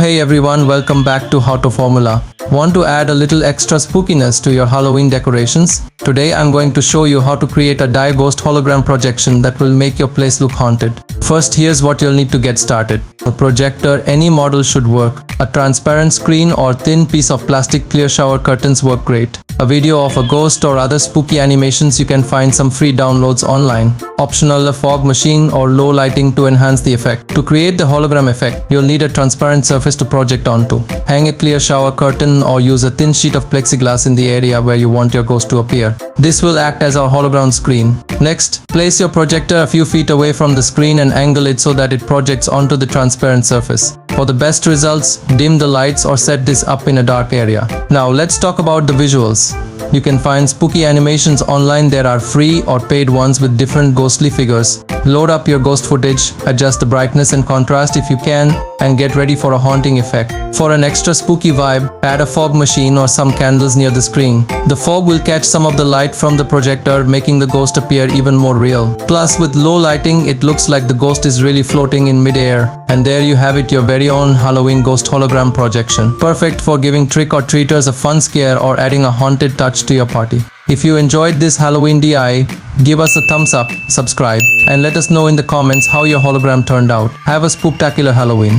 Hey everyone, welcome back to HowToFormula. Want to add a little extra spookiness to your Halloween decorations? Today I'm going to show you how to create a ghost hologram projection that will make your place look haunted. First, here's what you'll need to get started. A projector, any model should work. A transparent screen or thin piece of plastic clear shower curtains work great. A video of a ghost or other spooky animations, you can find some free downloads online. Optional, a fog machine or low lighting to enhance the effect. To create the hologram effect, you'll need a transparent surface to project onto. Hang a clear shower curtain or use a thin sheet of plexiglass in the area where you want your ghost to appear. This will act as our hologram screen. Next, place your projector a few feet away from the screen and angle it so that it projects onto the transparent surface. For the best results, dim the lights or set this up in a dark area. Now let's talk about the visuals. You can find spooky animations online. There are free or paid ones with different ghostly figures. Load up your ghost footage, adjust the brightness and contrast if you can, and get ready for a haunting effect. For an extra spooky vibe, add a fog machine or some candles near the screen. The fog will catch some of the light from the projector, making the ghost appear even more real. Plus, with low lighting, it looks like the ghost is really floating in mid-air. And there you have it, your very own Halloween ghost hologram projection. Perfect for giving trick-or-treaters a fun scare or adding a haunted touch to your party. If you enjoyed this Halloween DI, give us a thumbs up, subscribe, and let us know in the comments how your hologram turned out. Have a spooktacular Halloween.